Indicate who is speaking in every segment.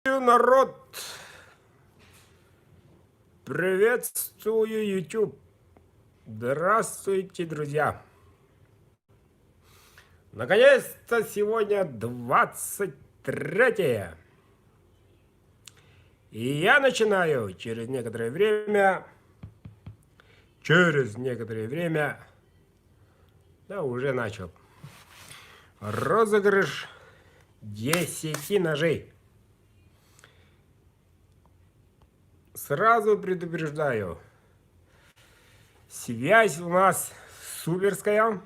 Speaker 1: Народ! Приветствую, YouTube! Здравствуйте, друзья! Наконец-то сегодня 23-е. И я начинаю через некоторое время, да, уже начал, розыгрыш 10 ножей. Сразу предупреждаю, связь у нас суперская.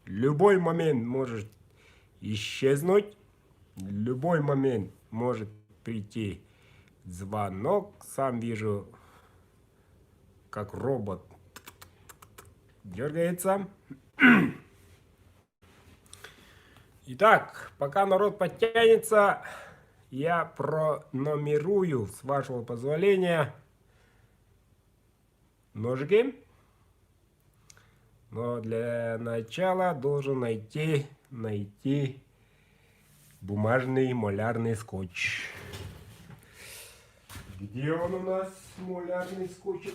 Speaker 1: Любой момент может исчезнуть. В любой момент может прийти звонок. Сам вижу, как робот дергается. Итак, пока народ подтянется, я пронумерую, с вашего позволения, ножики. Но для начала должен найти бумажный малярный скотч. Где он у нас, малярный скотч?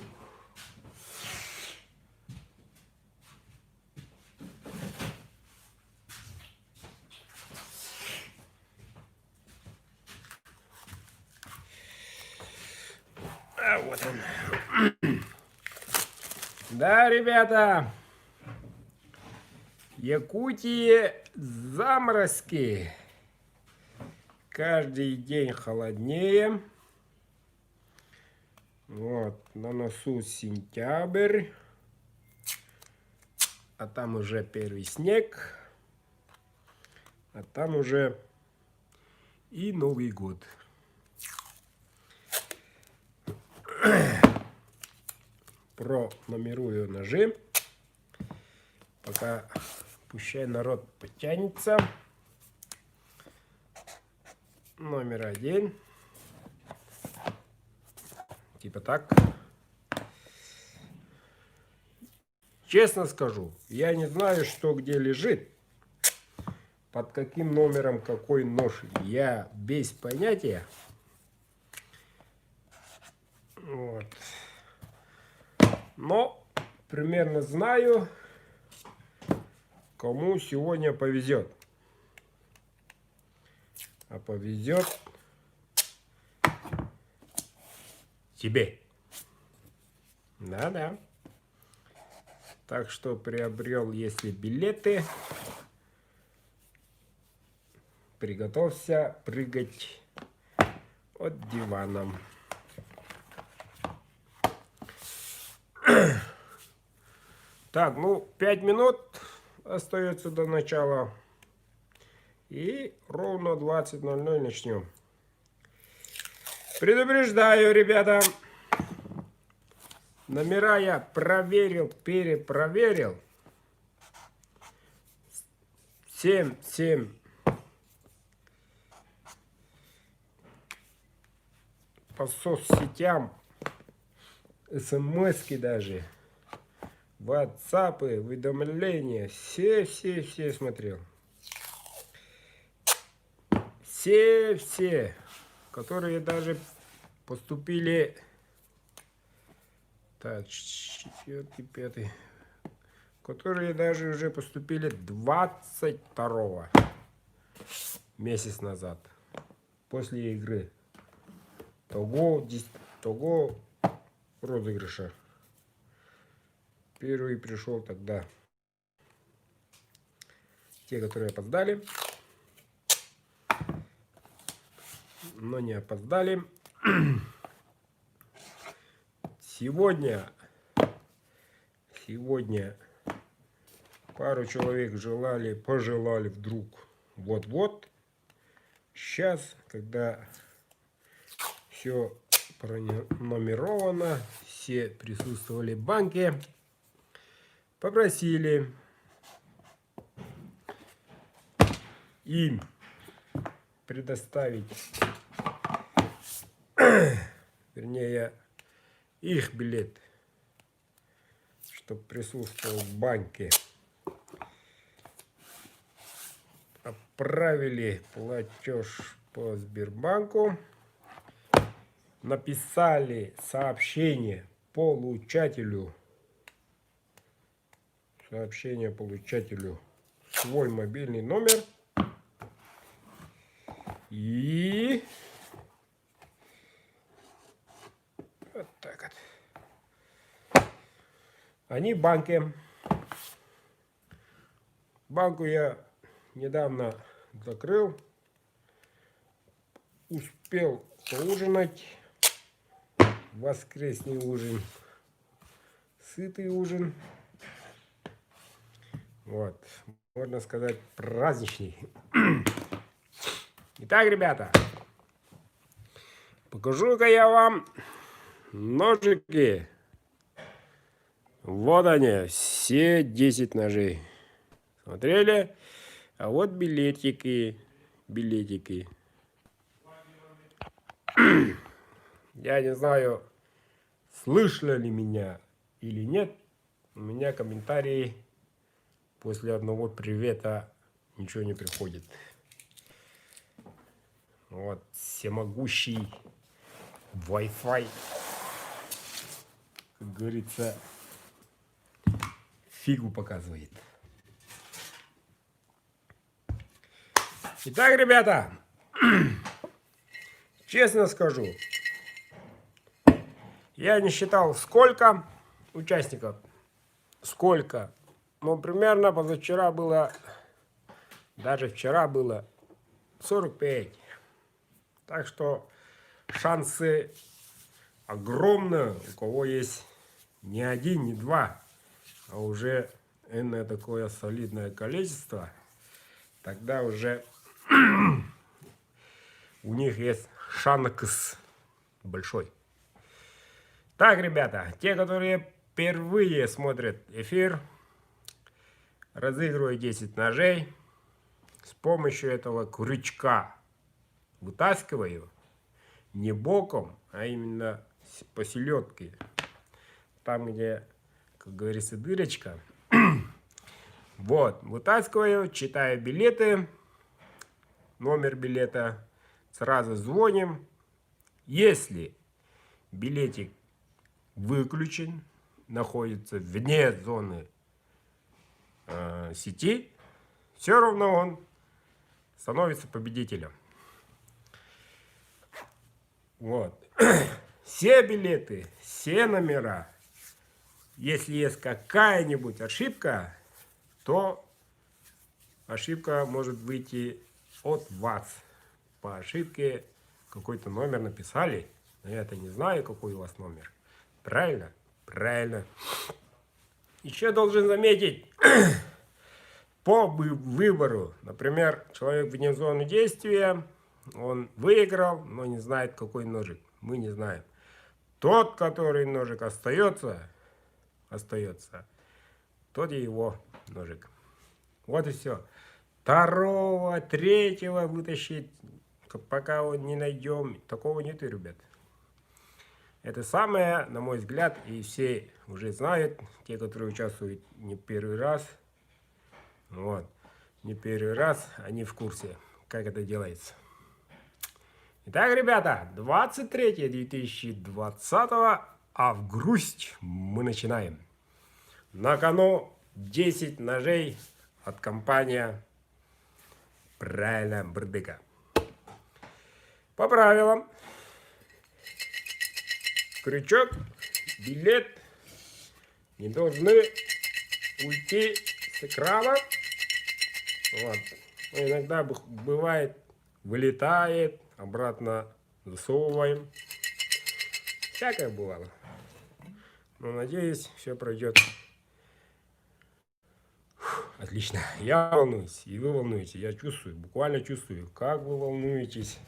Speaker 1: А вот он. Да, ребята, Якутии заморозки. Каждый день холоднее. Вот, на носу сентябрь. А там уже первый снег. А там уже и Новый год. Пронумерую ножи. Пока пущай народ подтянется. Номер 1. Типа так. Честно скажу, я не знаю, что где лежит. Под каким номером какой нож. Я без понятия. Вот. Но примерно знаю, кому сегодня повезет. А повезет тебе. Да-да. Так что приобрел, если билеты, приготовься прыгать от дивана. Так, ну, 5 минут остается до начала. И ровно 20:00 начнем. Предупреждаю, ребята. Номера я проверил, перепроверил. 7 по соцсетям, смски даже, ватсапы, уведомления, все смотрел. Все, которые даже поступили. Так, 4-й, 5-й. Которые даже уже поступили 22 месяц назад. После игры. Того розыгрыша. Первый пришел тогда. Те, которые опоздали. Но не опоздали. Сегодня пару человек пожелали вдруг вот-вот. Сейчас, когда все пронумеровано, все присутствовали в банке, попросили им предоставить, вернее, их билет, чтобы присутствовал в банке. Отправили платеж по Сбербанку. написали сообщение получателю. Сообщение получателю свой мобильный номер. И вот так вот. Они в банке. Банку я недавно закрыл. Успел поужинать. Воскресный ужин. Сытый ужин. Вот. Можно сказать, праздничный. Итак, ребята. Покажу-ка я вам ножики. Вот они. Все 10 ножей. Смотрели? А вот билетики. Билетики. Я не знаю, слышно ли меня или нет. У меня комментарии после одного привета ничего не приходит. Вот, всемогущий Wi-Fi, как говорится, фигу показывает. Итак, ребята, честно скажу, я не считал, сколько участников, сколько. Но примерно позавчера было, даже вчера было 45. Так что шансы огромные, у кого есть не один, не два, а уже энное такое солидное количество, тогда уже у них есть шанс большой. Так, ребята, те, которые впервые смотрят эфир, разыгрываю 10 ножей. С помощью этого крючка вытаскиваю не боком, а именно посередке. Там, где, как говорится, дырочка. Вот, вытаскиваю, читаю билеты, номер билета, сразу звоним. Если билетик выключен, находится вне зоны сети, все равно он становится победителем. Вот. Все билеты, все номера, если есть какая-нибудь ошибка, то ошибка может выйти от вас. По ошибке какой-то номер написали, но я-то не знаю, какой у вас номер. Правильно? Правильно. Еще должен заметить, по выбору, например, человек вне зоны действия, он выиграл, но не знает, какой ножик. Мы не знаем. Тот, который ножик остается, тот и его ножик. Вот и все. Второго, третьего вытащить, пока его не найдем, такого нет, ребят. Это самое, на мой взгляд, и все уже знают, те, которые участвуют не первый раз. Вот. Не первый раз, они в курсе, как это делается. Итак, ребята, 23-2020, а в грусть мы начинаем. На кону 10 ножей от компании «Правильно, Бердыка». По правилам, крючок, билет не должны уйти с экрана. Вот. Иногда бывает, вылетает, обратно засовываем. Всякое бывало. Но надеюсь, все пройдет отлично. Я волнуюсь, и вы волнуетесь. Я чувствую, буквально чувствую, как вы волнуетесь.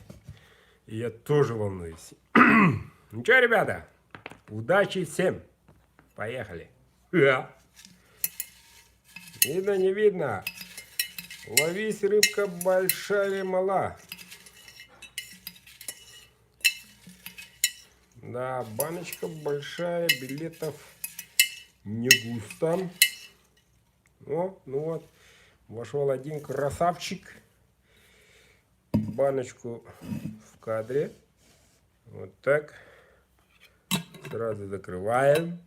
Speaker 1: И я тоже волнуюсь. Ну что, ребята, удачи всем. Поехали. Видно, не видно. Ловись, рыбка, большая или мала. Да, баночка большая, билетов не густо. О, ну вот, вошел один красавчик. Баночку в кадре. Вот так. Сразу закрываем.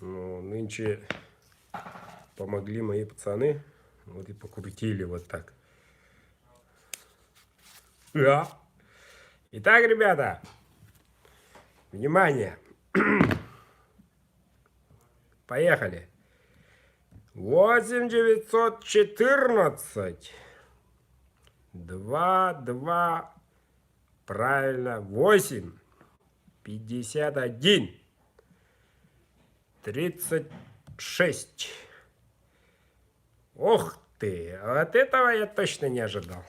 Speaker 1: Ну, нынче помогли мои пацаны. Вот и покрутили вот так. Да. Итак, ребята, внимание. Поехали. 8914. 2. Правильно. 8. 51. 36. Ох ты. Вот этого я точно не ожидал.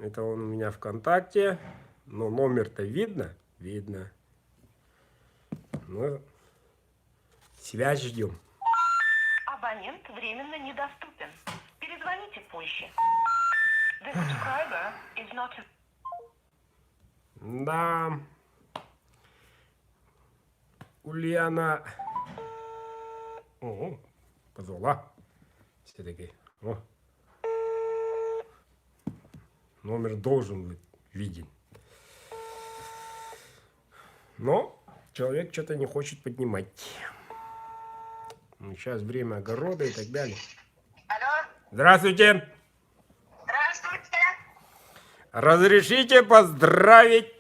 Speaker 1: Это он у меня ВКонтакте. Но номер-то видно? Видно. Ну, связь ждем.
Speaker 2: Абонент временно недоступен. Перезвоните позже. The subscriber is not...
Speaker 1: Да. Ульяна. О, позвала. Все-таки. О. Номер должен быть виден. Но человек что-то не хочет поднимать. Сейчас время огорода и так далее.
Speaker 2: Алло?
Speaker 1: Здравствуйте.
Speaker 2: Здравствуйте.
Speaker 1: Разрешите поздравить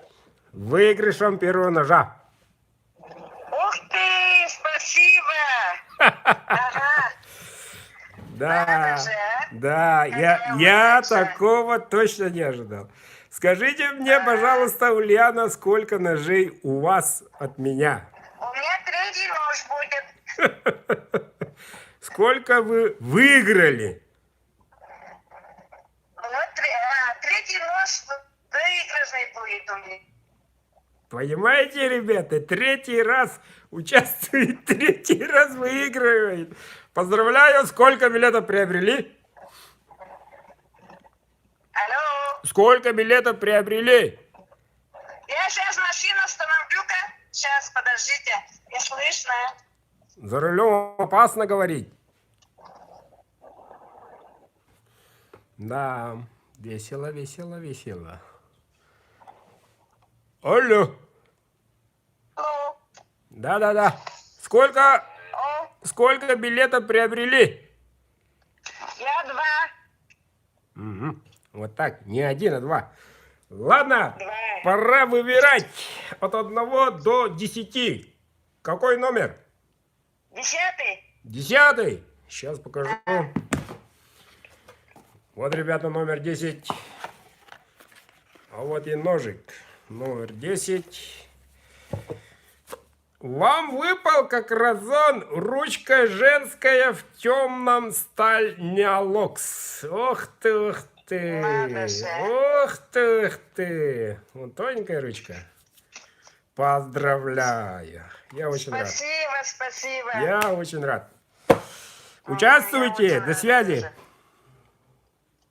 Speaker 1: выигрышем первого ножа.
Speaker 2: Ух ты, спасибо. Ага.
Speaker 1: Да,
Speaker 2: Надо же, а?
Speaker 1: да,
Speaker 2: Какая
Speaker 1: я
Speaker 2: удача.
Speaker 1: такого точно не ожидал. Скажите мне, пожалуйста, Ульяна, сколько ножей у вас от меня?
Speaker 2: У меня третий нож будет.
Speaker 1: Сколько вы выиграли?
Speaker 2: Третий нож выигрышный будет у меня.
Speaker 1: Понимаете, ребята, третий раз участвует, третий раз выигрывает. Поздравляю, сколько билетов приобрели?
Speaker 2: Алло?
Speaker 1: Сколько билетов приобрели?
Speaker 2: Я сейчас машину остановлю-ка. Сейчас, подождите. Не слышно.
Speaker 1: За рулем опасно говорить. Да, весело, весело, весело. Алло.
Speaker 2: Алло?
Speaker 1: Да-да-да. Сколько
Speaker 2: О,
Speaker 1: билетов приобрели?
Speaker 2: я 2.
Speaker 1: Угу. Вот так, не 1, а 2. Ладно,
Speaker 2: 2.
Speaker 1: пора выбирать от 1 до 10. Какой номер?
Speaker 2: 10.
Speaker 1: 10. Сейчас покажу. Вот, ребята, номер 10. А вот и ножик. Номер 10. Вам выпал как разон ручка женская в темном сталь Неолокс. Ох ты, ох ты.
Speaker 2: Надо же.
Speaker 1: Ох ты, ох ты. Вот тоненькая ручка. Поздравляю. Я очень рад.
Speaker 2: Спасибо, спасибо.
Speaker 1: Я очень рад. Участвуйте.
Speaker 2: Я очень
Speaker 1: До
Speaker 2: рада
Speaker 1: связи.
Speaker 2: тоже.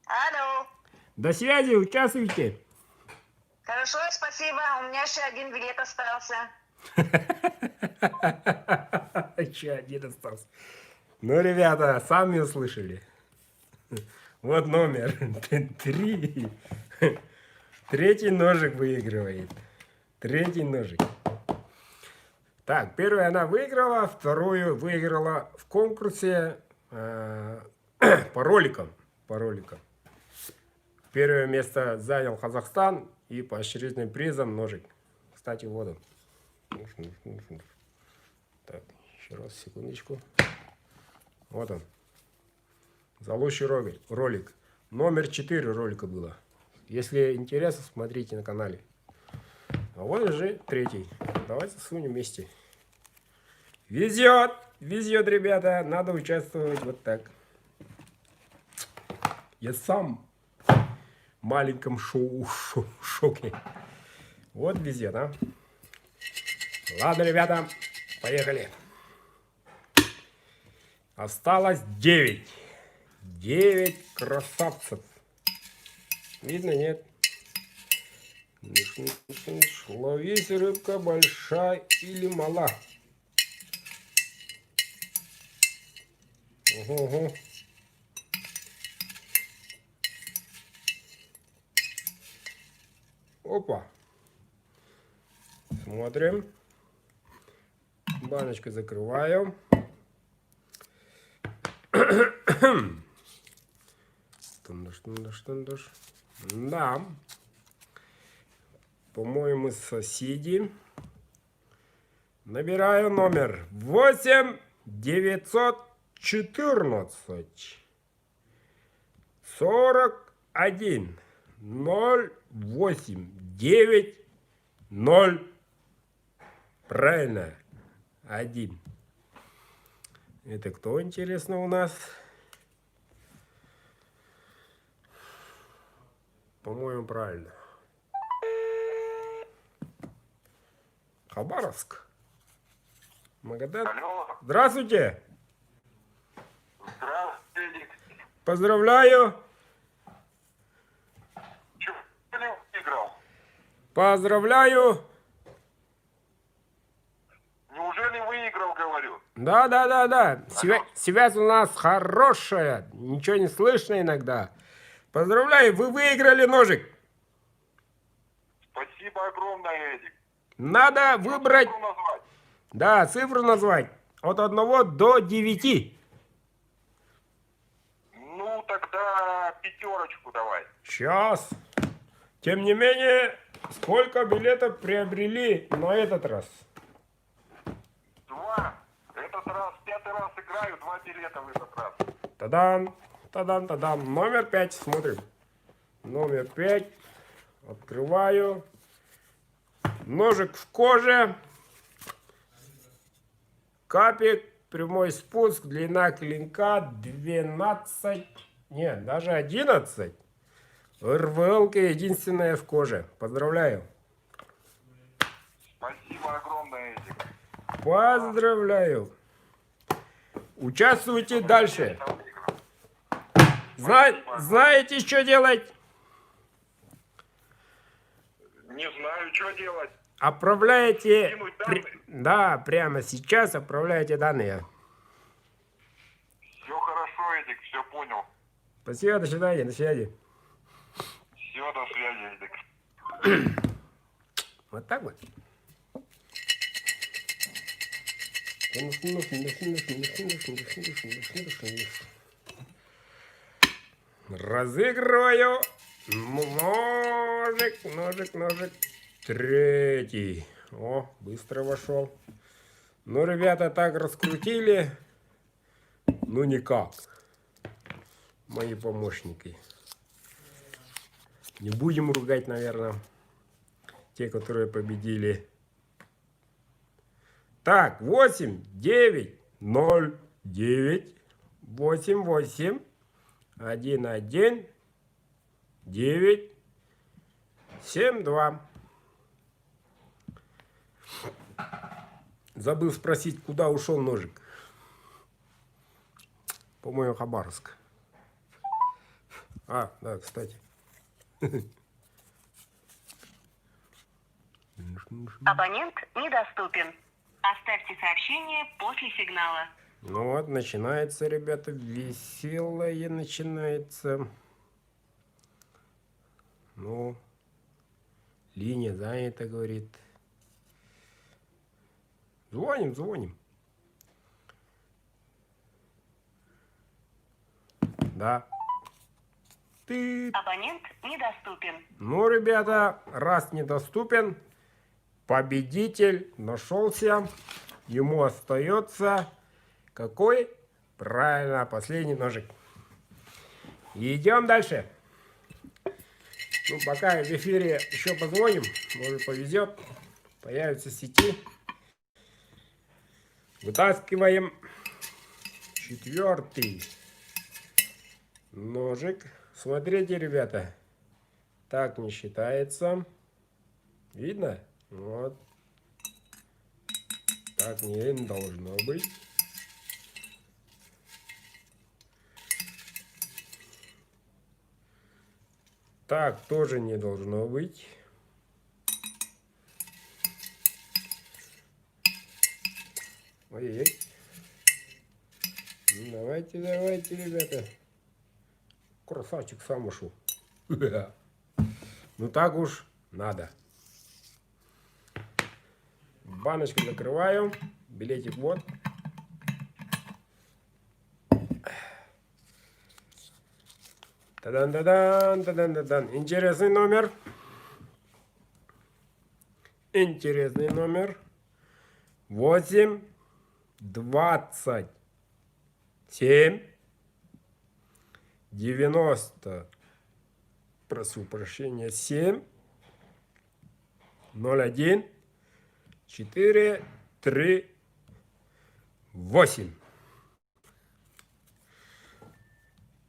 Speaker 2: Алло.
Speaker 1: До связи. Участвуйте.
Speaker 2: Хорошо, спасибо. У меня еще один билет остался.
Speaker 1: Еще один остался. Ну, ребята, сами услышали. Вот номер 3. Третий ножик выигрывает. Третий ножик. Так, первую она выиграла, вторую выиграла в конкурсе по роликам. Первое место занял Казахстан и поощрительным призом ножик. Кстати, вот он. Так, еще раз, секундочку. Вот он. За лучший ролик. Номер 4 ролика было. Если интересно, смотрите на канале. А вот уже третий. Давайте сунем вместе. Везет! Везет, ребята. Надо участвовать вот так. Я сам в маленьком шоке. Вот везет, а. Ладно, ребята, поехали. Осталось 9. 9 красавцев. Видно, нет? Ловись, рыбка, большая или мала. Угу. Опа. Смотрим. Баночку закрываю. Тундуш. Да. По-моему, соседи. Набираю номер 8 914 41 08 9 0. Правильно. 1. Это кто, интересно, у нас? По-моему, правильно. Хабаровск. Магадан.
Speaker 3: Алло.
Speaker 1: Здравствуйте.
Speaker 3: Здравствуйте.
Speaker 1: Поздравляю.
Speaker 3: Чего не выиграл?
Speaker 1: Поздравляю.
Speaker 3: Неужели выиграл, говорю?
Speaker 1: Да. Связь у нас хорошая. Ничего не слышно иногда. Поздравляю, вы выиграли ножик.
Speaker 3: Спасибо огромное, Эдик.
Speaker 1: Надо выбрать...
Speaker 3: Цифру назвать?
Speaker 1: Да, цифру назвать. От 1 до 9.
Speaker 3: Ну, тогда 5 давай.
Speaker 1: Сейчас. Тем не менее, сколько билетов приобрели на этот раз?
Speaker 3: 2. Этот раз, 5-й раз играю, 2 билета в этот раз.
Speaker 1: Та-дам. Номер 5. Смотрим. Номер 5. Открываю. Ножик в коже. Капик. Прямой спуск. Длина клинка 12. Нет, даже 11. РВЛ-ка единственная в коже. Поздравляю.
Speaker 3: Спасибо огромное, Эдик.
Speaker 1: Поздравляю. Участвуйте дальше.
Speaker 3: Я выиграл.
Speaker 1: Знаете, что делать?
Speaker 3: Не знаю, что делать.
Speaker 1: Отправляете...
Speaker 3: Кинуть данные?
Speaker 1: Да, прямо сейчас отправляете данные.
Speaker 3: Все хорошо, Эдик, все понял.
Speaker 1: Спасибо, до свидания, до связи.
Speaker 3: Все, до связи, Эдик.
Speaker 1: Вот так вот. Разыгрываю ножик. 3. О, быстро вошел. Ну, ребята, так раскрутили. Ну, никак. Мои помощники. Не будем ругать, наверное, те, которые победили. Так, 8, 9, 0, 9, 8, 8, 1, 1, 9, 7, 2. Забыл спросить, куда ушел ножик. По-моему, Хабаровск. А, да, кстати.
Speaker 4: Абонент недоступен. Оставьте сообщение после сигнала.
Speaker 1: Ну вот, начинается, ребята, веселое начинается. Ну, линия занята, говорит. Звоним. Да. Ты.
Speaker 4: Абонент недоступен.
Speaker 1: Ну, ребята, раз недоступен, победитель нашелся. Ему остается какой? Правильно, последний ножик. Идем дальше. Ну, пока в эфире еще позвоним, может повезет, появится в сети. Вытаскиваем 4 ножик. Смотрите, ребята, так не считается. Видно? Вот. Так не должно быть. Так тоже не должно быть. Ой-ой-ой. Ну, давайте, ребята. Красавчик сам ушел. Ну так уж Надо. Баночку закрываю. Билетик вот. Тадан-тадан, тадан-тадан. Интересный номер. Интересный номер. 8, 27, 90. Прошу прощения. 7, 01, 4, 3, 8.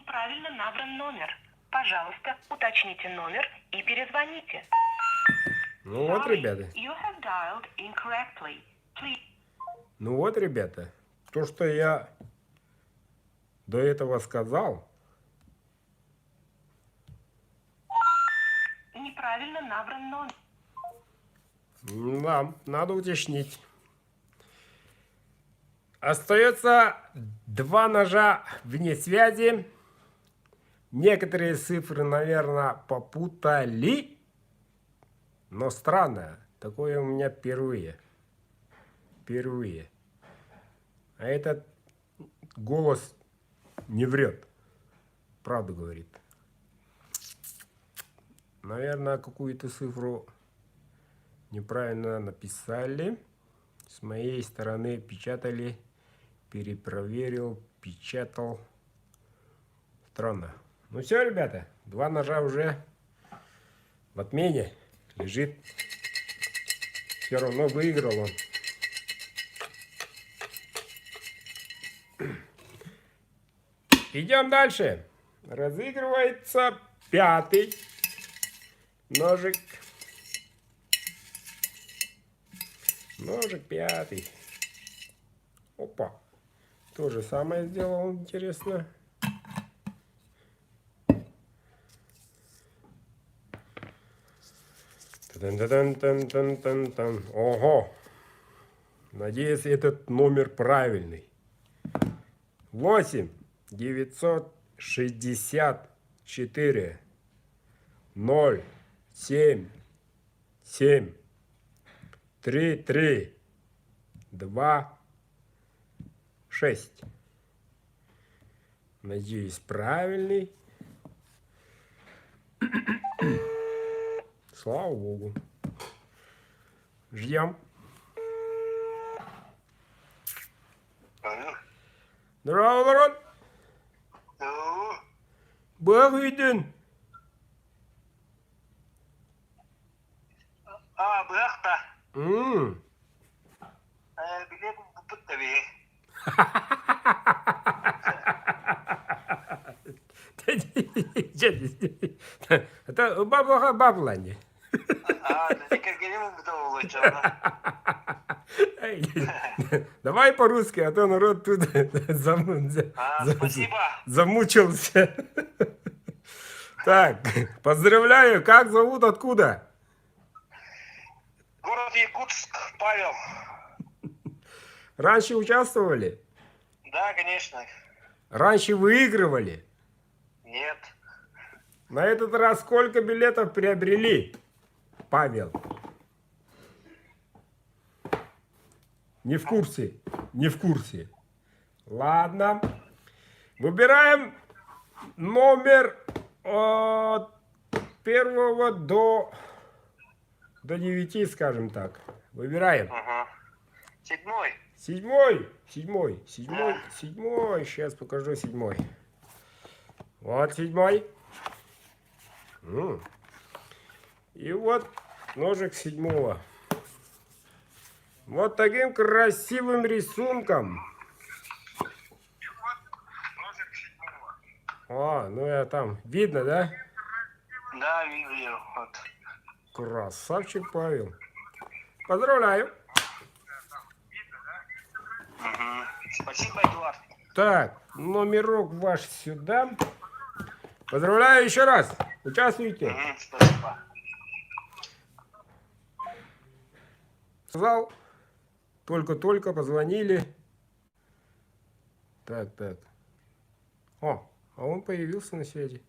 Speaker 4: Правильно набран номер. Пожалуйста, уточните номер и перезвоните.
Speaker 1: Ну вот, ребята.
Speaker 4: You have dialed incorrectly. Please.
Speaker 1: Ну вот, ребята. То, что я до этого сказал,
Speaker 4: Неправильно набран номер.
Speaker 1: да, надо уточнить. Остается 2 ножа вне связи. Некоторые цифры, наверное, попутали. Но странно. Такое у меня впервые. Впервые. А этот голос не врет. Правду говорит. Наверное, какую-то цифру неправильно написали. С моей стороны печатали, перепроверил, печатал. Странно. Ну все, ребята, 2 ножа уже в отмене лежит. Все равно выиграл он. Идем дальше. Разыгрывается 5-й ножик. Ножик 5-й. Опа. То же самое сделал, интересно. Тан-тан-тан-тан-тан-тан. Ого. Надеюсь, этот номер правильный. 8 964 0 7 7 3 3 2 6. Надеюсь, правильный. Слава Богу. Ждем.
Speaker 3: Алло.
Speaker 1: Здорово, народ.
Speaker 3: Алло.
Speaker 1: Бахыдин.
Speaker 3: Быrakta. Билет бутуп tabii.
Speaker 1: Это баблани.
Speaker 3: Никак не могу участвовать.
Speaker 1: Давай по-русски, а то народ тут
Speaker 3: Спасибо.
Speaker 1: замучился. Так, поздравляю. Как зовут, откуда?
Speaker 3: Город Якутск, Павел.
Speaker 1: Раньше участвовали?
Speaker 3: Да, конечно.
Speaker 1: Раньше выигрывали?
Speaker 3: Нет.
Speaker 1: На этот раз сколько билетов приобрели, Павел? Не в курсе? Не в курсе. Ладно. Выбираем номер от 1 до 9, скажем так. Выбираем.
Speaker 3: Ага. 7.
Speaker 1: 7. Сейчас покажу 7. Вот 7. И вот ножик 7. Вот таким красивым рисунком. А, ну я там. Видно, да?
Speaker 3: Да, вижу. Вот.
Speaker 1: Красавчик Павел. Поздравляю.
Speaker 3: Угу. Спасибо, Эдуард.
Speaker 1: Так, номерок ваш сюда. Поздравляю еще раз. Участвуйте.
Speaker 3: Угу, спасибо.
Speaker 1: Сказал. Только-только позвонили. Так. О, а он появился на связи.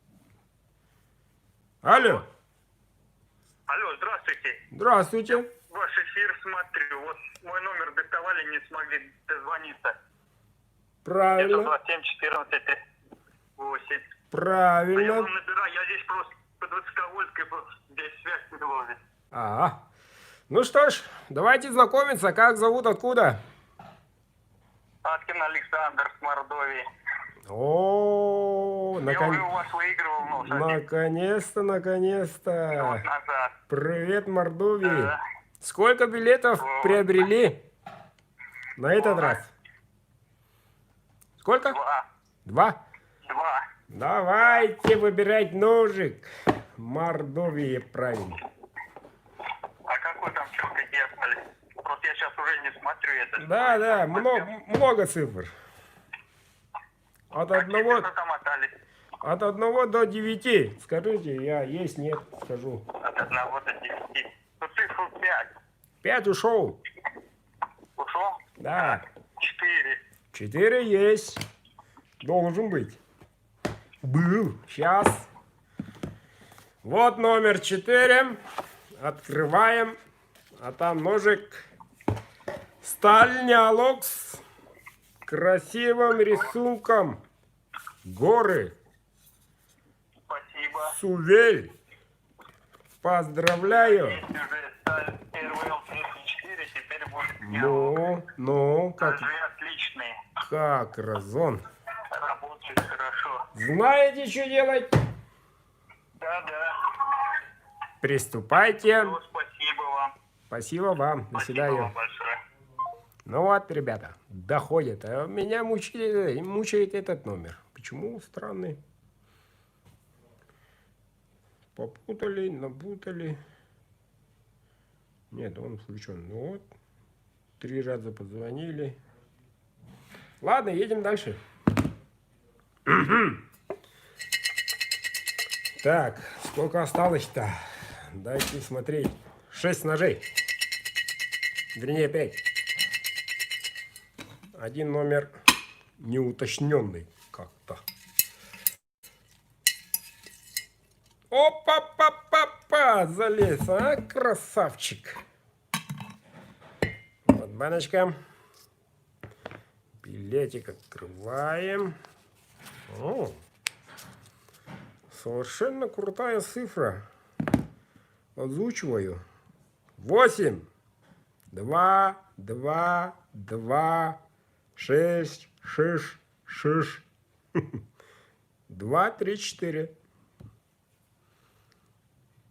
Speaker 1: Алло.
Speaker 3: Алло, здравствуйте.
Speaker 1: Здравствуйте.
Speaker 3: Ваш эфир смотрю. Вот мой номер диктовали, не смогли дозвониться.
Speaker 1: Правильно.
Speaker 3: 927 14 8. А я
Speaker 1: Правильно.
Speaker 3: вам набираю, я здесь просто под Высоковольской, просто здесь связь не ловит.
Speaker 1: Ага. Ну что ж, давайте знакомиться. Как зовут, откуда?
Speaker 3: Аткин Александр с Мордовии.
Speaker 1: О,
Speaker 3: Я уже у вас выигрывал, но
Speaker 1: наконец-то,
Speaker 3: год
Speaker 1: наконец-то.
Speaker 3: назад.
Speaker 1: Привет, Мордовии.
Speaker 3: Да.
Speaker 1: Сколько билетов
Speaker 3: Вот.
Speaker 1: приобрели на этот раз? Сколько?
Speaker 3: 2.
Speaker 1: 2?
Speaker 3: 2.
Speaker 1: Давайте выбирать ножик. Мордовия, правильно.
Speaker 3: А какой там счет, какие остались? Просто я сейчас уже не смотрю это.
Speaker 1: Да, много цифр. От
Speaker 3: Какие
Speaker 1: одного,
Speaker 3: цифры там остались?
Speaker 1: от 1 до 9. Скажите, я есть, нет, скажу.
Speaker 3: От 1 до 10. Ну, цифру 5.
Speaker 1: 5 ушел.
Speaker 3: Ушел?
Speaker 1: Да.
Speaker 3: 4.
Speaker 1: 4 есть. Должен быть. Был. Сейчас. Вот номер 4. Открываем. А там ножик. Стальнялок с красивым рисунком. Горы.
Speaker 3: Спасибо.
Speaker 1: Сувель. Поздравляю.
Speaker 3: Есть уже сталь первый Л-34, теперь будет
Speaker 1: Ну,
Speaker 3: Ножи отличные.
Speaker 1: как разон.
Speaker 3: Работают хорошо.
Speaker 1: Знаете, что делать?
Speaker 3: Да.
Speaker 1: Приступайте.
Speaker 3: Ну, спасибо вам.
Speaker 1: Спасибо вам. До
Speaker 3: Спасибо
Speaker 1: свидания.
Speaker 3: вам большое.
Speaker 1: Ну вот, ребята, доходит. А меня мучает этот номер. Почему странный? Попутали, напутали. Нет, он включен. Ну вот. 3 раза позвонили. Ладно, едем дальше. Так, сколько осталось-то? Дайте смотреть. 6 ножей. Вернее, 5. Один номер неуточненный как-то. Опа-па-па-па! Залез, а, красавчик. Вот баночка. Билетик открываем. О, совершенно крутая цифра. Озвучиваю. 8, 2, 2, 2, 6, 6. 2, 3, 4.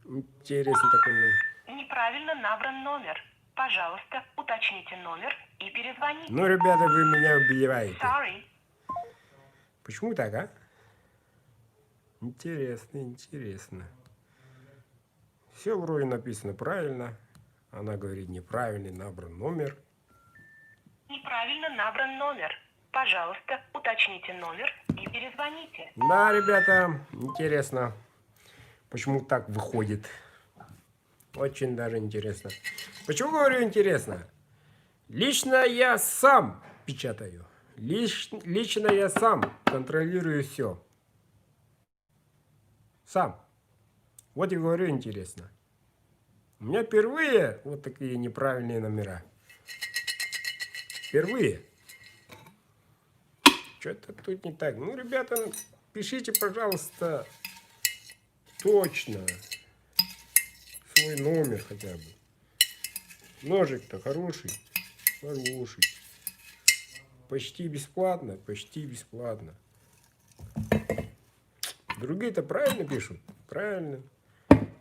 Speaker 1: Интересно такой номер.
Speaker 4: Неправильно набран номер. Пожалуйста, уточните номер и перезвоните.
Speaker 1: Ну, ребята, вы меня убиваете.
Speaker 4: Sorry.
Speaker 1: Почему так, а? Интересно. Все вроде написано правильно. Она говорит неправильный набран номер.
Speaker 4: Неправильно набран номер. Пожалуйста, уточните номер и перезвоните.
Speaker 1: Да, ребята, интересно. Почему так выходит? Очень даже интересно. Почему говорю интересно? Лично я сам печатаю. Лично я сам контролирую все. Сам. Вот и говорю интересно. У меня впервые вот такие неправильные номера. Впервые. Что-то тут не так. Ну, ребята, пишите, пожалуйста, точно свой номер хотя бы. Ножик-то хороший. Почти бесплатно. Другие-то правильно пишут. Правильно.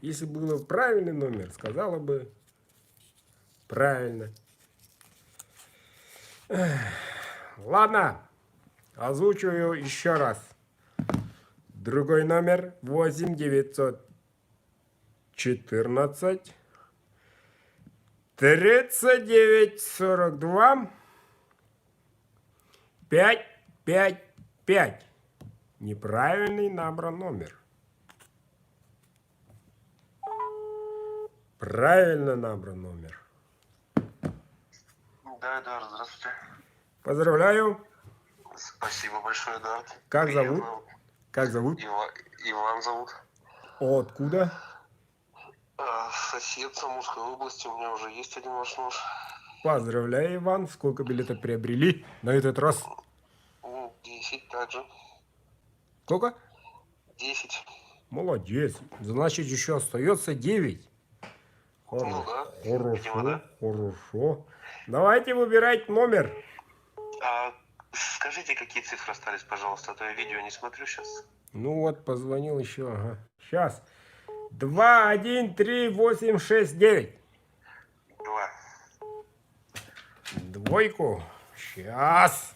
Speaker 1: Если было бы правильный номер, сказала бы правильно. Ладно. Озвучиваю еще раз. Другой номер 8 914 39 42 555. Неправильный набран номер. Правильно набран номер.
Speaker 3: Да, Эдуард, здравствуйте.
Speaker 1: Поздравляю.
Speaker 3: Спасибо большое, Эдуард.
Speaker 1: Как зовут? Как зовут?
Speaker 3: Иван зовут.
Speaker 1: Откуда?
Speaker 5: Сосед Самурской области, у меня уже есть один ваш нож.
Speaker 1: Поздравляю, Иван. Сколько билетов приобрели на этот раз?
Speaker 5: 10 также.
Speaker 1: Сколько?
Speaker 5: 10.
Speaker 1: Молодец. Значит, еще остается 9.
Speaker 5: Ну да.
Speaker 1: Хорошо,
Speaker 5: Видимо, да.
Speaker 1: хорошо. Давайте выбирать номер.
Speaker 5: А скажите, какие цифры остались, пожалуйста, а то я видео не смотрю сейчас.
Speaker 1: Ну вот, позвонил еще. Ага. Сейчас. 2, 1, 3, 8, 6, 9.
Speaker 5: 2.
Speaker 1: Двойку. Сейчас.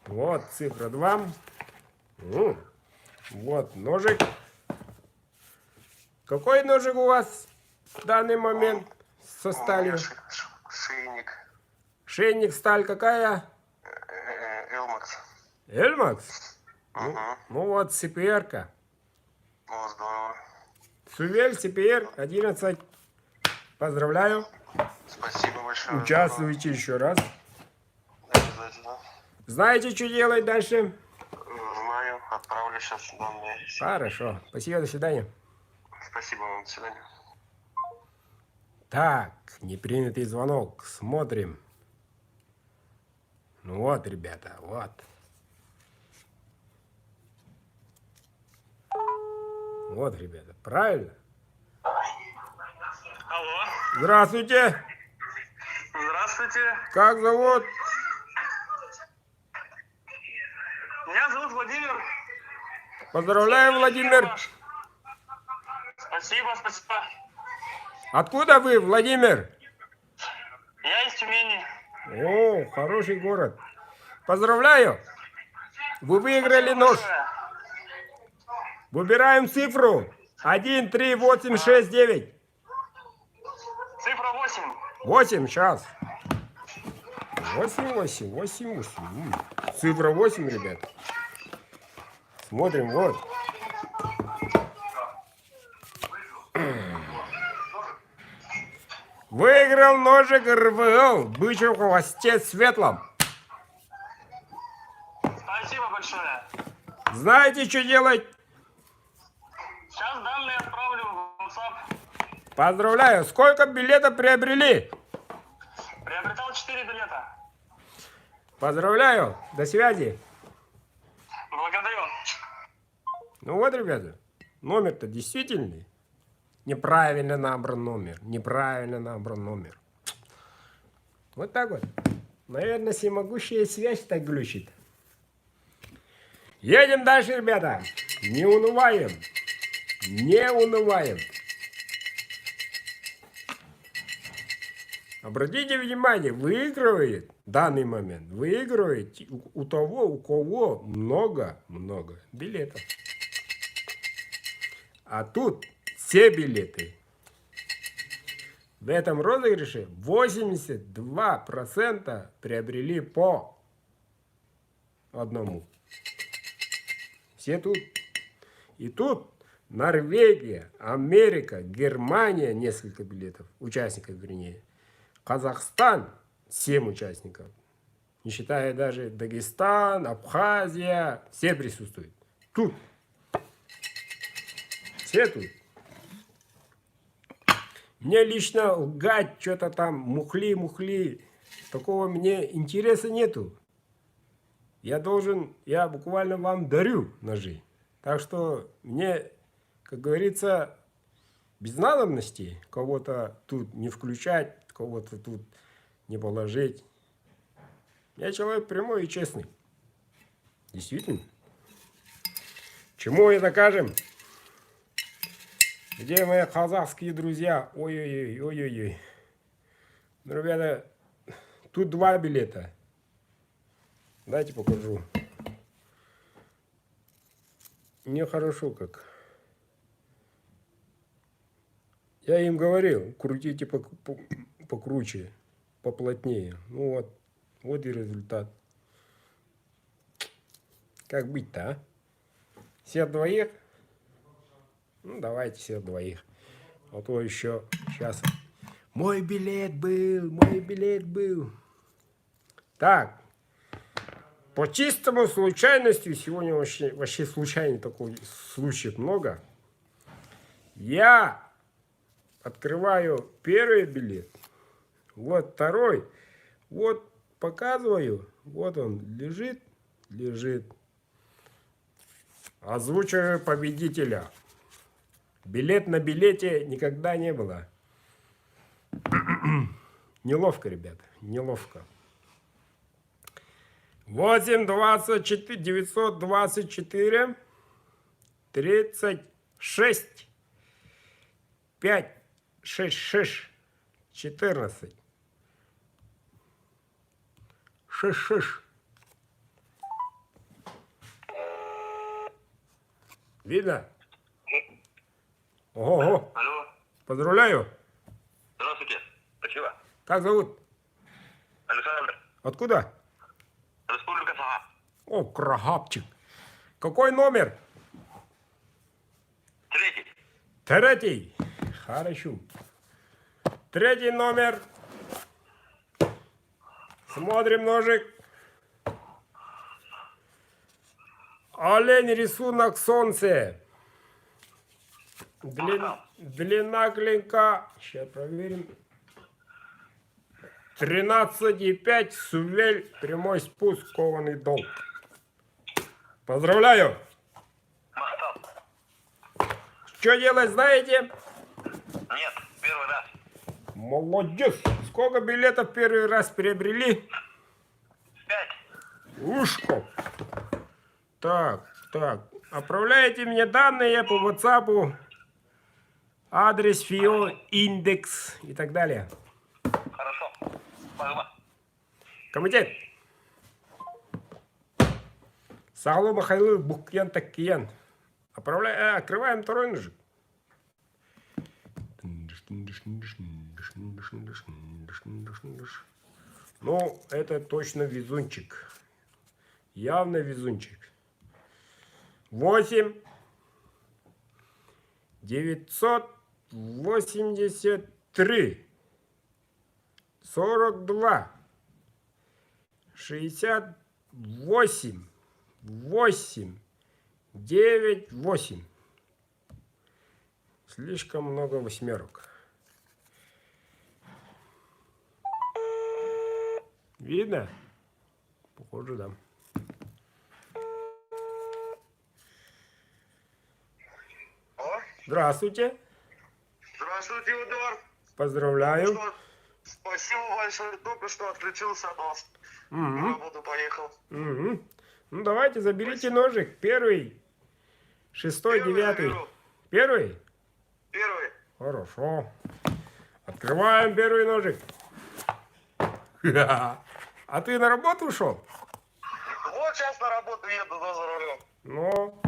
Speaker 1: Вот цифра 2. Вот ножик. Какой ножик у вас в данный момент со сталью?
Speaker 5: Шейник.
Speaker 1: Шейник, сталь какая?
Speaker 5: Элмакс.
Speaker 1: Эльмакс?
Speaker 5: Угу.
Speaker 1: Ну вот, CPR-ка.
Speaker 5: О, здорово.
Speaker 1: Сувель, CPR 11. Поздравляю.
Speaker 5: Спасибо большое.
Speaker 1: Участвуйте еще раз.
Speaker 5: Обязательно.
Speaker 1: Знаете, что делать дальше?
Speaker 5: Знаю. Отправлю сейчас данные.
Speaker 1: Хорошо. Спасибо, до свидания.
Speaker 5: Спасибо вам. До свидания.
Speaker 1: Так, непринятый звонок. Смотрим. Ну вот, ребята, вот. Вот, ребята, правильно?
Speaker 3: Алло.
Speaker 1: Здравствуйте.
Speaker 3: Здравствуйте.
Speaker 1: Как зовут?
Speaker 3: Меня зовут Владимир.
Speaker 1: Поздравляю, Владимир.
Speaker 3: Спасибо, спасибо.
Speaker 1: Откуда вы, Владимир?
Speaker 3: Я из Тюмени.
Speaker 1: О, хороший город. Поздравляю. Вы выиграли нож. Выбираем цифру. 1, 3, 8, 6, 9.
Speaker 3: Цифра 8.
Speaker 1: 8, сейчас. 8, 8, 8, 8. Цифра 8, ребят. Смотрим, вот. Выиграл ножик РВЛ в бычьем хвосте светлом.
Speaker 3: Спасибо большое.
Speaker 1: Знаете, что делать?
Speaker 3: Сейчас данные отправлю в WhatsApp.
Speaker 1: Поздравляю. Сколько билетов приобрели?
Speaker 3: Приобретал 4 билета.
Speaker 1: Поздравляю. До связи.
Speaker 3: Благодарю.
Speaker 1: Ну вот, ребята, номер-то действительный. Неправильно набран номер. Неправильно набран номер. Вот так вот. Наверное, всемогущая связь так глючит. Едем дальше, ребята. Не унываем. Не унываем. Обратите внимание, выигрывает в данный момент. Выигрывает у того, у кого много билетов. А тут все билеты. В этом розыгрыше 82% приобрели по одному. Все тут. И тут Норвегия, Америка, Германия несколько билетов, участников вернее. Казахстан 7 участников. Не считая даже Дагестан, Абхазия, все присутствуют. Тут. Все тут. Мне лично лгать, что-то там, мухли, такого мне интереса нету. Я буквально вам дарю ножи. Так что мне, как говорится, без надобности кого-то тут не включать, кого-то тут не положить. Я человек прямой и честный. Действительно. Чему это докажем? Где мои казахские друзья? Ой-ой-ой. Ну, ребята, тут 2 билета. Дайте покажу. Нехорошо как. Я им говорил, крутите покруче, поплотнее. Ну вот, вот и результат. Как быть-то, а? Всех двоих? Ну, давайте всех двоих. А то еще сейчас. Мой билет был. Так. По чистому случайности, сегодня вообще случайно такой случай много. Я Открываю первый билет. Вот второй. Вот показываю. Вот он лежит. Озвучиваю победителя. Билет на билете никогда не было. Неловко, ребята, неловко. 924 36 566 14 66. Видно? Ого,
Speaker 5: Алло.
Speaker 1: поздравляю.
Speaker 5: Здравствуйте. Спасибо.
Speaker 1: Как зовут?
Speaker 5: Александр.
Speaker 1: Откуда?
Speaker 5: Республика Саха.
Speaker 1: О, крагапчик. Какой номер?
Speaker 5: 3.
Speaker 1: Третий. Хорошо. Третий номер. Смотрим ножик. Олень, рисунок, солнце. Длина клинка. Сейчас проверим. 13,5. Сувель. Прямой спуск. Кованый долг. Поздравляю.
Speaker 5: Махтал.
Speaker 1: Что делать, знаете?
Speaker 5: Нет, первый раз.
Speaker 1: Молодец. Сколько билетов первый раз приобрели?
Speaker 5: 5.
Speaker 1: Ушко. Так. Отправляйте мне данные по WhatsApp. Адрес, ФИО, индекс и так далее.
Speaker 5: Хорошо. Спасибо.
Speaker 1: Комитет. Саглу Махайлы Букьян Таккиян. Открываем второй ножик. Ну, это точно везунчик. Явно везунчик. 8 983 42 68 8 9 8. Слишком много восьмерок. Видно? Похоже, да. Здравствуйте.
Speaker 3: Здравствуйте, Эдуард.
Speaker 1: Поздравляю.
Speaker 3: Спасибо большое, только что отключился от вас.
Speaker 1: Угу.
Speaker 3: На работу поехал.
Speaker 1: Угу. Ну, давайте, заберите ножик. Первый, 6, 9.
Speaker 3: заберу.
Speaker 1: Первый?
Speaker 3: Первый.
Speaker 1: Хорошо. Открываем первый ножик. А ты на работу ушел?
Speaker 3: Вот сейчас на работу еду, да, за рулем.
Speaker 1: Ну,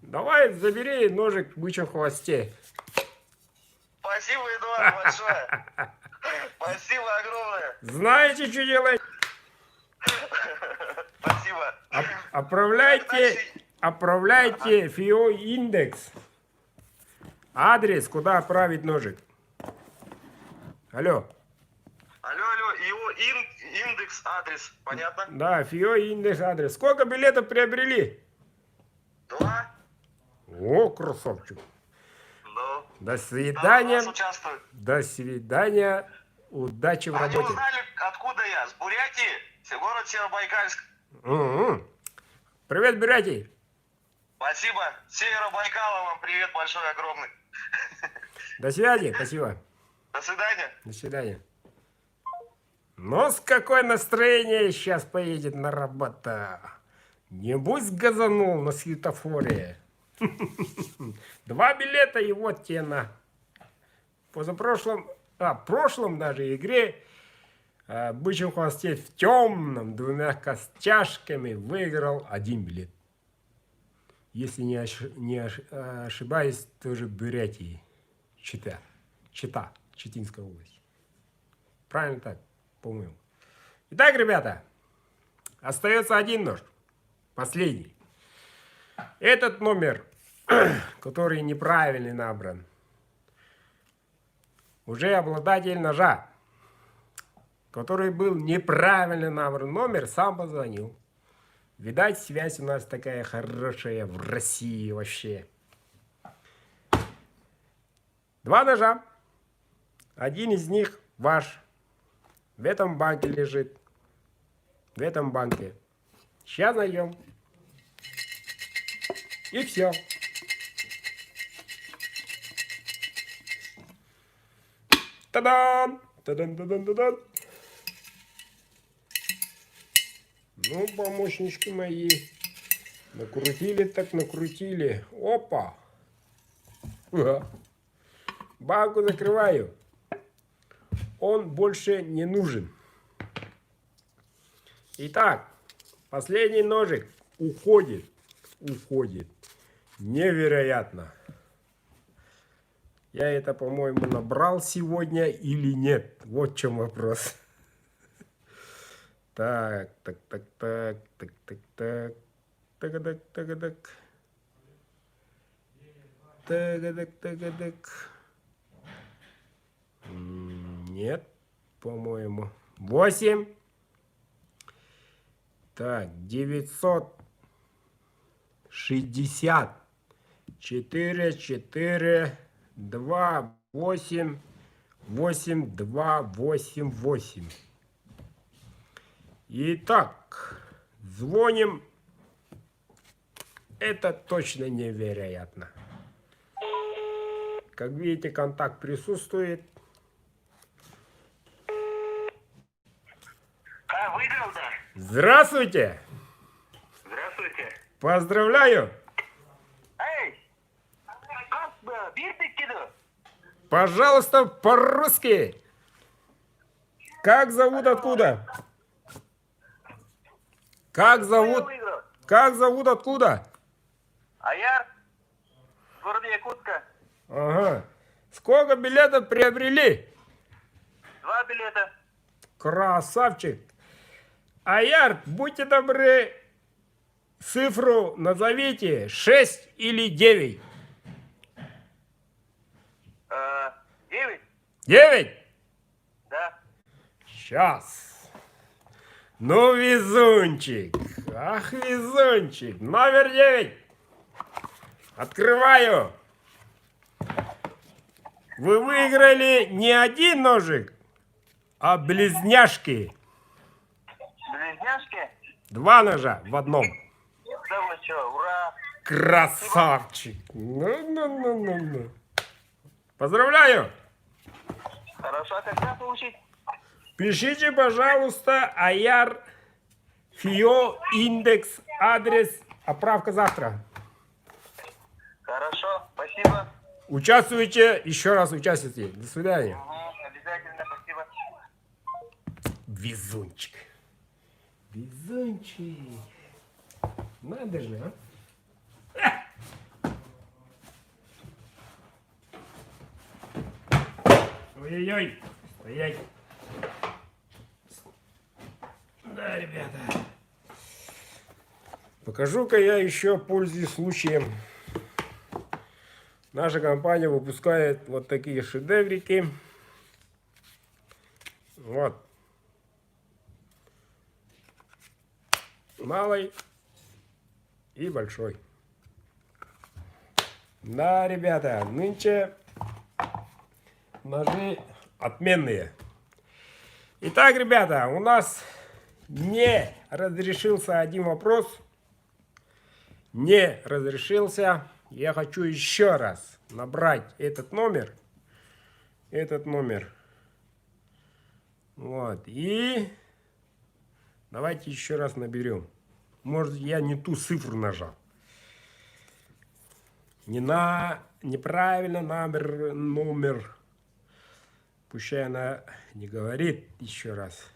Speaker 1: давай, забери ножик в бычьем хвосте.
Speaker 3: Спасибо, Эдуард, большое. Спасибо огромное.
Speaker 1: Знаете, что делать?
Speaker 3: Спасибо.
Speaker 1: Отправляйте ФИО индекс. Адрес, куда отправить ножик. Алло.
Speaker 3: Алло, его индекс, адрес, понятно?
Speaker 1: Да, ФИО индекс, адрес. Сколько билетов приобрели?
Speaker 3: 2.
Speaker 1: О, красавчик.
Speaker 3: Ну.
Speaker 1: До свидания.
Speaker 3: Нас участвует.
Speaker 1: До свидания. Удачи в
Speaker 3: А не
Speaker 1: работе.
Speaker 3: узнали, откуда я? С Бурятии, город Северобайкальск.
Speaker 1: Угу. Привет, Бурятии.
Speaker 3: Спасибо. Северобайкала вам привет большой, огромный.
Speaker 1: До связи. Спасибо.
Speaker 3: До свидания.
Speaker 1: До свидания. Ну, с какое настроение сейчас поедет на работу? Небось газанул на светофоре. 2 билета и вот тебе на. Прошлом даже игре в бычьем хвосте в темном 2 костяшками выиграл 1 билет. Если не ошибаюсь, тоже в Бурятии. Чита, Читинская область. Правильно так, по-моему. Итак, ребята, остается 1 нож. Последний. Этот номер, который неправильно набран, уже обладатель ножа, который был неправильно набран номер, сам позвонил. Видать, связь у нас такая хорошая в России вообще. 2 ножа. Один из них ваш. В этом банке лежит. В этом банке. Сейчас найдем. И все. Та-дам! Та-дан-та-дан-та-дан! Ну, помощнички мои. Накрутили так накрутили. Опа! Ага. Банку закрываю. Он больше не нужен. Итак, последний ножик уходит. Уходит. Невероятно. Я это, по-моему, набрал сегодня или нет? Вот в чем вопрос. Так. Так. Нет, по-моему. 8. Так, 960. 4, 2, 8, 8, 2, 8, 8. Итак, звоним. Это точно невероятно. Как видите, контакт присутствует.
Speaker 3: Выиграл, да?
Speaker 1: Здравствуйте!
Speaker 3: Здравствуйте.
Speaker 1: Поздравляю!
Speaker 3: Эй! Как бы, биртик киду?
Speaker 1: Пожалуйста, по-русски! Как зовут, откуда? Как зовут?
Speaker 3: Выиграл.
Speaker 1: Как зовут, откуда?
Speaker 3: Аяр? Город Якутска.
Speaker 1: Ага. Сколько билетов приобрели?
Speaker 3: 2 билета.
Speaker 1: Красавчик. Аяр, будьте добры, цифру назовите, 6 или 9?
Speaker 3: 9?
Speaker 1: 9?
Speaker 3: Да.
Speaker 1: Сейчас. Ну, везунчик. Ах, везунчик. Номер 9. Открываю. Вы выиграли не один ножик, а близняшки.
Speaker 3: Близняшки?
Speaker 1: 2 ножа в одном.
Speaker 3: Да вы что, ура!
Speaker 1: Красавчик. Ну. Поздравляю.
Speaker 3: Хорошо, а когда получить?
Speaker 1: Пишите, пожалуйста, Аяр, ФИО, индекс, адрес, отправка завтра.
Speaker 3: Хорошо, спасибо.
Speaker 1: Участвуйте, еще раз участвуйте. До свидания.
Speaker 3: Обязательно, спасибо.
Speaker 1: Везунчик. Везунчик. Надо же, а? Ой-ой-ой. Стоять. Да, ребята. Покажу-ка я еще, пользуясь случаем. Наша компания выпускает вот такие шедеврики. Вот. Малый и большой. Да, ребята, нынче ножи отменные. Итак, ребята, у нас не разрешился один вопрос. Не разрешился. Я хочу еще раз набрать этот номер. Вот. И давайте еще раз наберем. Может, я не ту цифру нажал. Неправильно номер. Пущай она не говорит еще раз.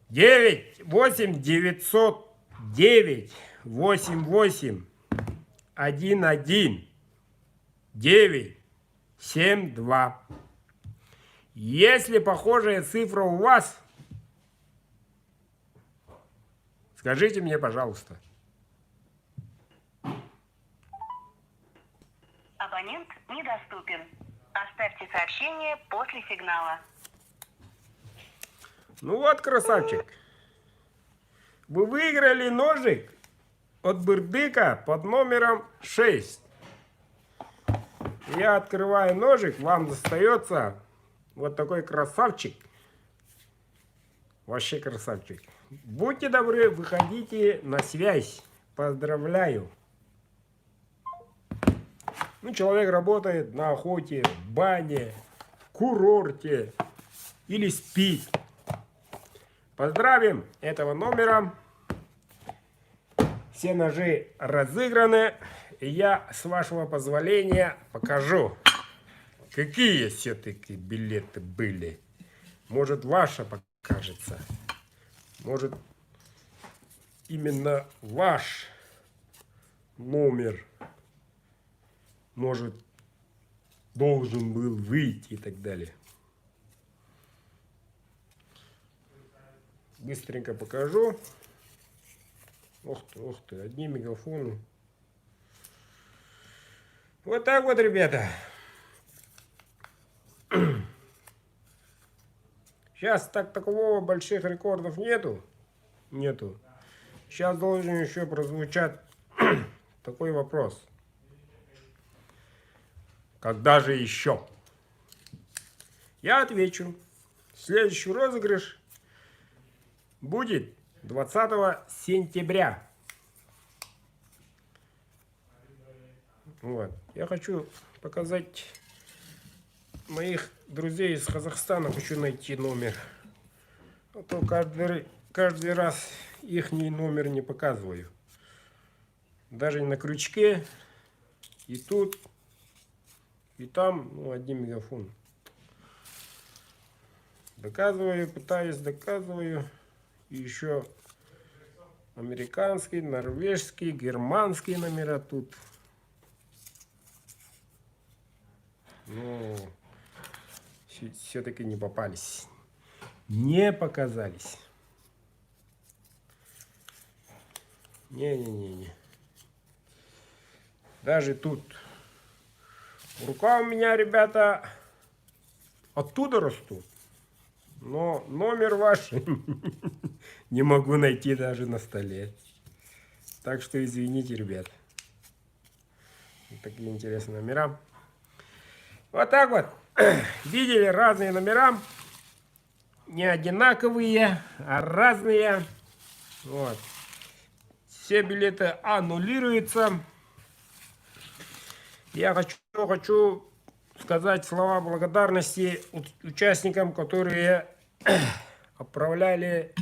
Speaker 1: 9 8 8 1 9 7 2. Если похожая цифра у вас, скажите мне, пожалуйста.
Speaker 4: Абонент недоступен. Оставьте сообщение после сигнала.
Speaker 1: Ну вот, красавчик. Вы выиграли ножик от Бырдыка под номером 6. Я открываю ножик, вам достается вот такой красавчик. Вообще красавчик. Будьте добры, выходите на связь. Поздравляю. Ну, человек работает на охоте, в бане, в курорте или спит. Поздравим этого номера. Все ножи разыграны. И я, с вашего позволения, покажу, какие все-таки билеты были. Может, ваша покажется. Может, именно ваш номер, может, должен был выйти и так далее. Быстренько покажу. Ух ты, одни мегафоны. Вот так вот, ребята. Сейчас такого больших рекордов нету. Сейчас должен еще прозвучать такой вопрос. Когда же еще? Я отвечу. Следующий розыгрыш будет 20 сентября. Вот. Я хочу показать моих друзей из Казахстана. Хочу найти номер. А то каждый раз их номер не показываю. Даже на крючке. И тут, и там, ну, один мегафон. Доказываю, пытаюсь, доказываю. И еще американские, норвежские, германские номера тут. Ну, все-таки не попались. Не показались. Не. Даже тут. Рука у меня, ребята, оттуда растут. Но номер ваш не могу найти даже на столе. Так что извините, ребят. Вот такие интересные номера. Вот так вот. Видели разные номера. Не одинаковые, а разные. Вот. Все билеты аннулируются. Я хочу сказать слова благодарности участникам, которые отправляли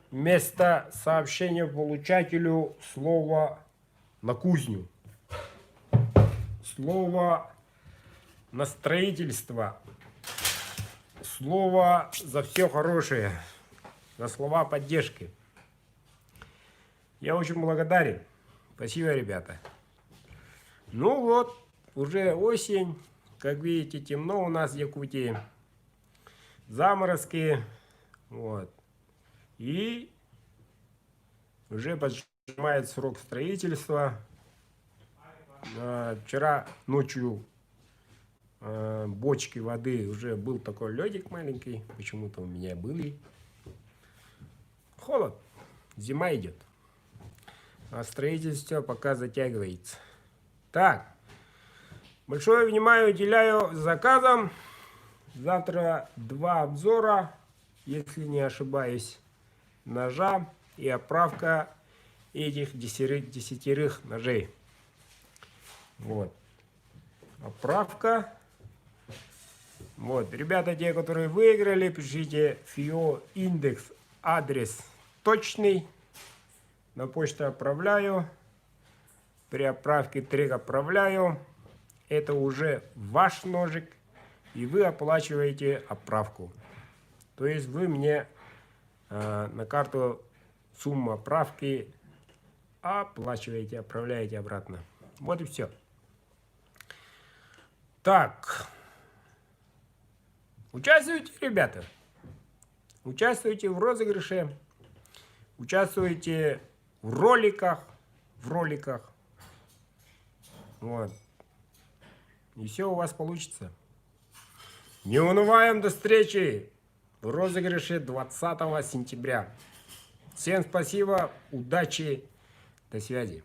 Speaker 1: вместо сообщения получателю слово на кузню. Слово на строительство. Слово за все хорошее. За слова поддержки. Я очень благодарен. Спасибо, ребята. Ну вот, уже осень. Как видите, темно у нас в Якутии. Заморозки. Вот. И уже поджимает срок строительства. Вчера ночью бочки воды уже был такой ледик маленький. Почему-то у меня были. Холод. Зима идет. А строительство пока затягивается. Так. Большое внимание уделяю заказам. Завтра 2 обзора, если не ошибаюсь, ножа и оправка этих 10 ножей. Вот. Оправка. Вот. Ребята, те, которые выиграли, пишите ФИО индекс, адрес точный. На почту отправляю. При отправке трек отправляю. Это уже ваш ножик. И вы оплачиваете отправку. То есть вы мне на карту сумму отправки оплачиваете, отправляете обратно. Вот и все. Так. Участвуйте, ребята. Участвуйте в розыгрыше. Участвуйте в роликах. Вот. И все у вас получится. Не унываем, до встречи в розыгрыше 20 сентября. Всем спасибо, удачи, до связи.